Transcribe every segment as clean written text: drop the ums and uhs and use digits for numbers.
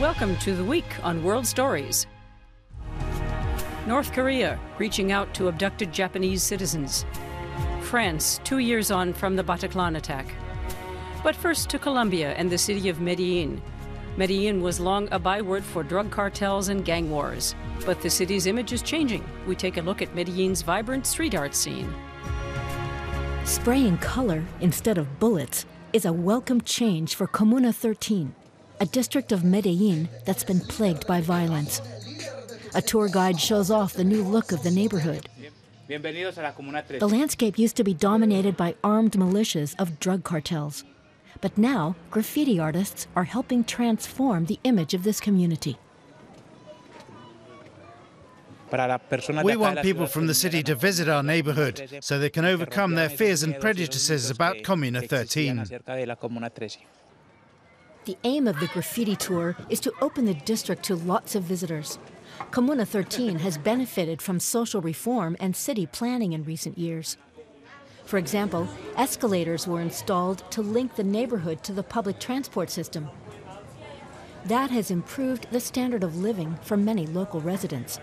Welcome to the week on World Stories. North Korea reaching out to abducted Japanese citizens. France 2 years on from the Bataclan attack. But first to Colombia and the city of Medellin. Medellin was long a byword for drug cartels and gang wars. But the city's image is changing. We take a look at Medellin's vibrant street art scene. Spraying color instead of bullets is a welcome change for Comuna 13, a district of Medellin that's been plagued by violence. A tour guide shows off the new look of the neighborhood. The landscape used to be dominated by armed militias of drug cartels. But now, graffiti artists are helping transform the image of this community. We want people from the city to visit our neighborhood so they can overcome their fears and prejudices about Comuna 13. The aim of the graffiti tour is to open the district to lots of visitors. Comuna 13 has benefited from social reform and city planning in recent years. For example, escalators were installed to link the neighborhood to the public transport system. That has improved the standard of living for many local residents.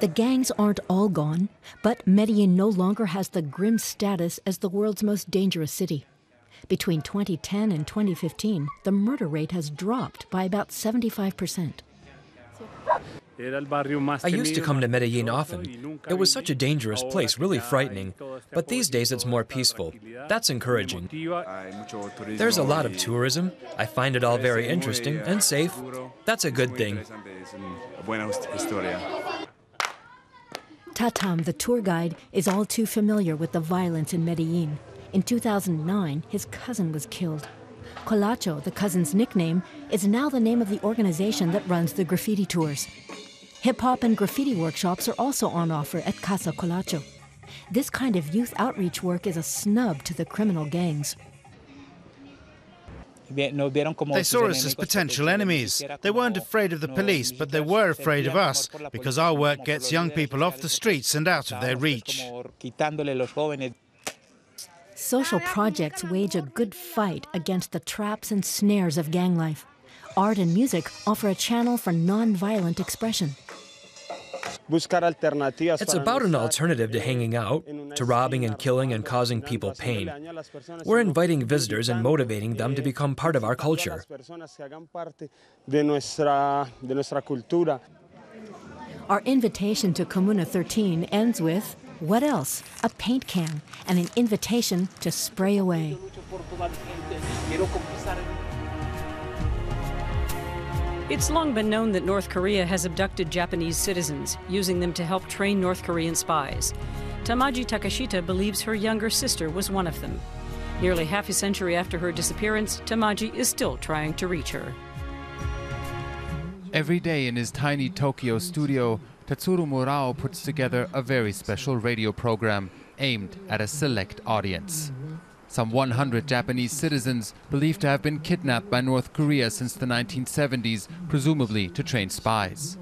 The gangs aren't all gone, but Medellin no longer has the grim status as the world's most dangerous city. Between 2010 and 2015, the murder rate has dropped by about 75%. I used to come to Medellin often. It was such a dangerous place, really frightening. But these days it's more peaceful. That's encouraging. There's a lot of tourism. I find it all very interesting and safe. That's a good thing. Tatam, the tour guide, is all too familiar with the violence in Medellin. In 2009, his cousin was killed. Colacho, the cousin's nickname, is now the name of the organization that runs the graffiti tours. Hip-hop and graffiti workshops are also on offer at Casa Colacho. This kind of youth outreach work is a snub to the criminal gangs. They saw us as potential enemies. They weren't afraid of the police, but they were afraid of us, because our work gets young people off the streets and out of their reach. Social projects wage a good fight against the traps and snares of gang life. Art and music offer a channel for non-violent expression. It's about an alternative to hanging out, to robbing and killing and causing people pain. We're inviting visitors and motivating them to become part of our culture. Our invitation to Comuna 13 ends with, what else? A paint can and an invitation to spray away. It's long been known that North Korea has abducted Japanese citizens, using them to help train North Korean spies. Tamaji Takashita believes her younger sister was one of them. Nearly half a century after her disappearance, Tamaji is still trying to reach her. Every day in his tiny Tokyo studio, Tatsuro Murao puts together a very special radio program aimed at a select audience. Some 100 Japanese citizens believed to have been kidnapped by North Korea since the 1970s, presumably to train spies.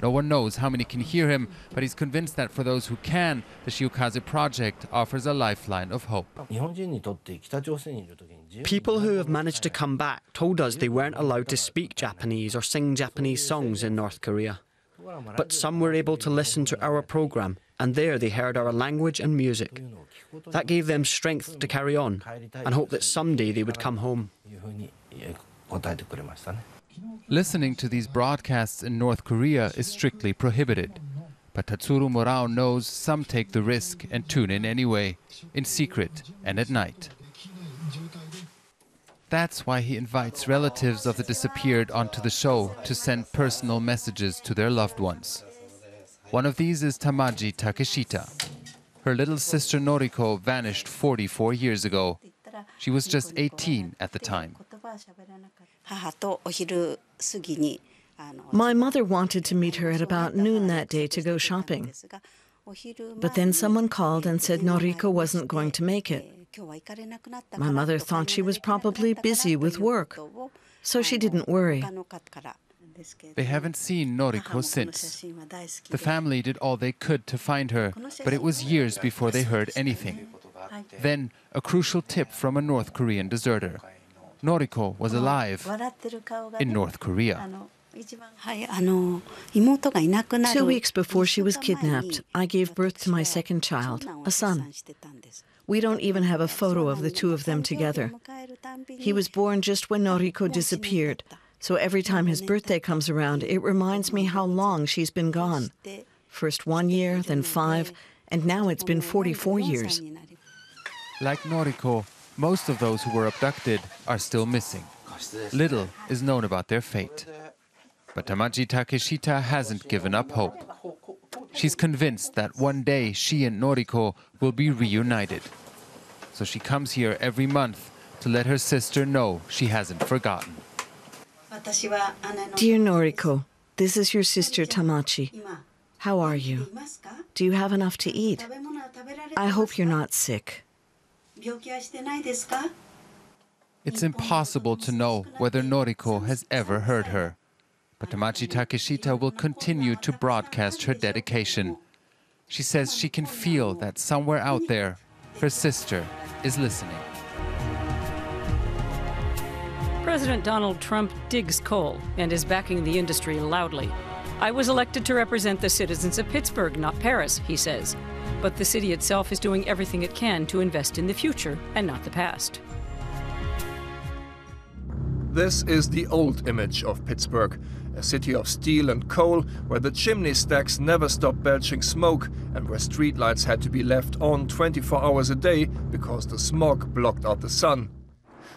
No one knows how many can hear him, but he's convinced that for those who can, the Shiukaze project offers a lifeline of hope. People who have managed to come back told us they weren't allowed to speak Japanese or sing Japanese songs in North Korea. But some were able to listen to our program, and there they heard our language and music. That gave them strength to carry on and hope that someday they would come home. Listening to these broadcasts in North Korea is strictly prohibited. But Tatsuro Murao knows some take the risk and tune in anyway, in secret and at night. That's why he invites relatives of the disappeared onto the show to send personal messages to their loved ones. One of these is Tamaji Takashita. Her little sister Noriko vanished 44 years ago. She was just 18 at the time. My mother wanted to meet her at about noon that day to go shopping. But then someone called and said Noriko wasn't going to make it. My mother thought she was probably busy with work, so she didn't worry. They haven't seen Noriko since. The family did all they could to find her, but it was years before they heard anything. Then, a crucial tip from a North Korean deserter. Noriko was alive in North Korea. 2 weeks before she was kidnapped, I gave birth to my second child, a son. We don't even have a photo of the two of them together. He was born just when Noriko disappeared, so every time his birthday comes around, it reminds me how long she's been gone. First 1 year, then 5, and now it's been 44 years. Like Noriko, most of those who were abducted are still missing. Little is known about their fate. But Tamaji Takeshita hasn't given up hope. She's convinced that one day she and Noriko will be reunited. So she comes here every month to let her sister know she hasn't forgotten. Dear Noriko, this is your sister Tamachi. How are you? Do you have enough to eat? I hope you're not sick. It's impossible to know whether Noriko has ever heard her. But Tamachi Takeshita will continue to broadcast her dedication. She says she can feel that somewhere out there, her sister is listening. President Donald Trump digs coal and is backing the industry loudly. I was elected to represent the citizens of Pittsburgh, not Paris, he says. But the city itself is doing everything it can to invest in the future and not the past. This is the old image of Pittsburgh, a city of steel and coal where the chimney stacks never stopped belching smoke and where streetlights had to be left on 24 hours a day because the smog blocked out the sun.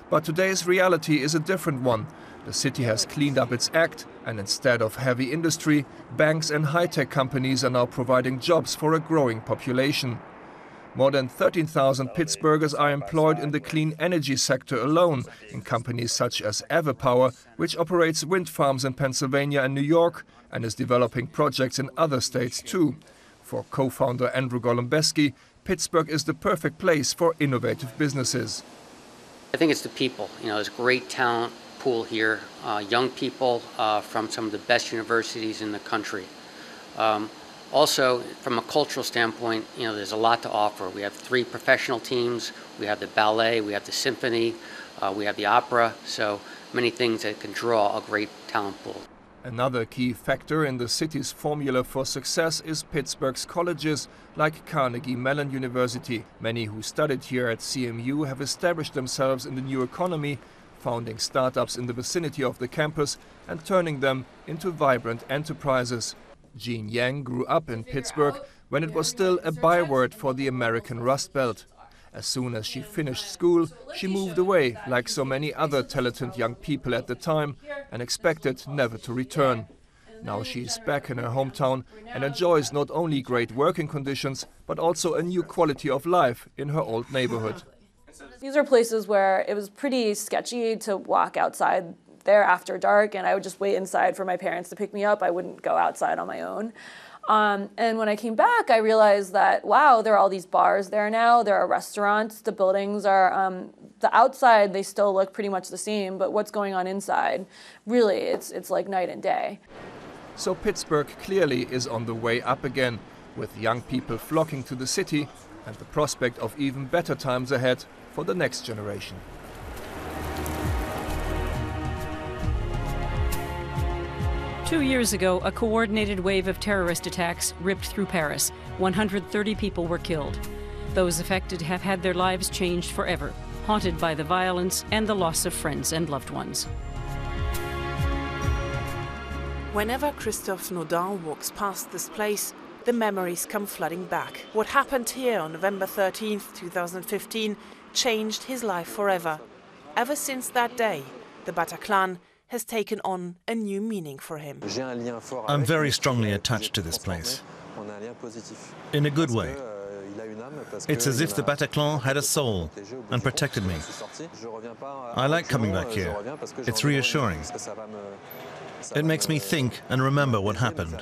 But today's reality is a different one. The city has cleaned up its act, and instead of heavy industry, banks and high-tech companies are now providing jobs for a growing population. More than 13,000 Pittsburghers are employed in the clean energy sector alone, in companies such as Everpower, which operates wind farms in Pennsylvania and New York, and is developing projects in other states too. For co-founder Andrew Golombeski, Pittsburgh is the perfect place for innovative businesses. I think it's the people. There's great talent pool here, young people from some of the best universities in the country. Also, from a cultural standpoint, there's a lot to offer. We have 3 professional teams. We have the ballet, we have the symphony, we have the opera. So many things that can draw a great talent pool. Another key factor in the city's formula for success is Pittsburgh's colleges, like Carnegie Mellon University. Many who studied here at CMU have established themselves in the new economy, founding startups in the vicinity of the campus and turning them into vibrant enterprises. Jean Yang grew up in Pittsburgh when it was still a byword for the American Rust Belt. As soon as she finished school, she moved away, like so many other talented young people at the time, and expected never to return. Now she is back in her hometown and enjoys not only great working conditions, but also a new quality of life in her old neighborhood. These are places where it was pretty sketchy to walk outside there after dark, and I would just wait inside for my parents to pick me up. I wouldn't go outside on my own. And when I came back, I realized that, wow, there are all these bars there now. There are restaurants. The buildings are, the outside, they still look pretty much the same, but what's going on inside, really, it's like night and day. So Pittsburgh clearly is on the way up again, with young people flocking to the city and the prospect of even better times ahead for the next generation. Two years ago, a coordinated wave of terrorist attacks ripped through Paris. 130 people were killed. Those affected have had their lives changed forever, haunted by the violence and the loss of friends and loved ones. Whenever Christophe Naudin walks past this place, the memories come flooding back. What happened here on November 13th, 2015 changed his life forever. Ever since that day, the Bataclan has taken on a new meaning for him. I'm very strongly attached to this place, in a good way. It's as if the Bataclan had a soul and protected me. I like coming back here. It's reassuring. It makes me think and remember what happened.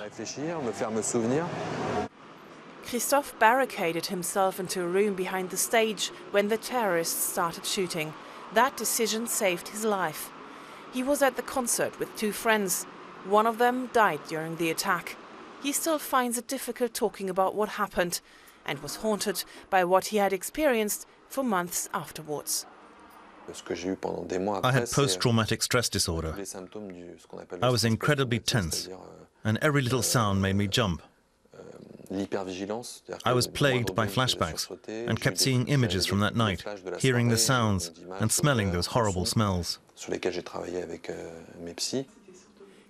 Christophe barricaded himself into a room behind the stage when the terrorists started shooting. That decision saved his life. He was at the concert with 2 friends. One of them died during the attack. He still finds it difficult talking about what happened and was haunted by what he had experienced for months afterwards. I had post-traumatic stress disorder. I was incredibly tense, and every little sound made me jump. I was plagued by flashbacks and kept seeing images from that night, hearing the sounds and smelling those horrible smells.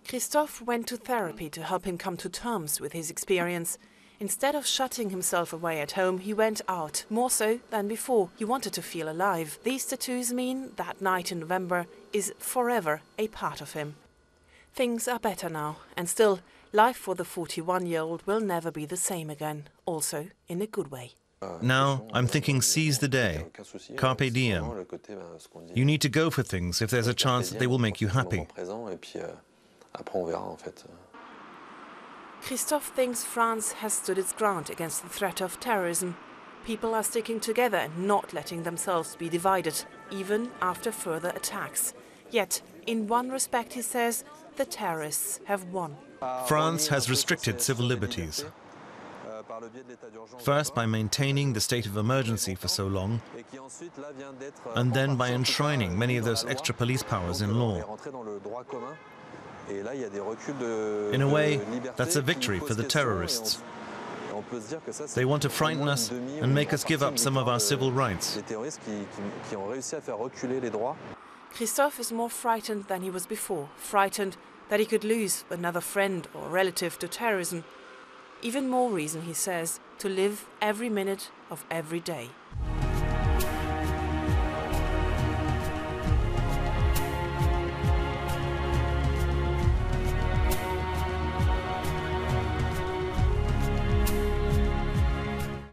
Christophe went to therapy to help him come to terms with his experience. Instead of shutting himself away at home, he went out, more so than before. He wanted to feel alive. These tattoos mean that night in November is forever a part of him. Things are better now, and still, life for the 41-year-old will never be the same again, also in a good way. Now I'm thinking seize the day, carpe diem. You need to go for things if there's a chance that they will make you happy. Christophe thinks France has stood its ground against the threat of terrorism. People are sticking together and not letting themselves be divided, even after further attacks. Yet, in one respect, he says, the terrorists have won. France has restricted civil liberties. First by maintaining the state of emergency for so long, and then by enshrining many of those extra police powers in law. In a way, that's a victory for the terrorists. They want to frighten us and make us give up some of our civil rights. Christophe is more frightened than he was before, frightened that he could lose another friend or relative to terrorism. Even more reason, he says, to live every minute of every day.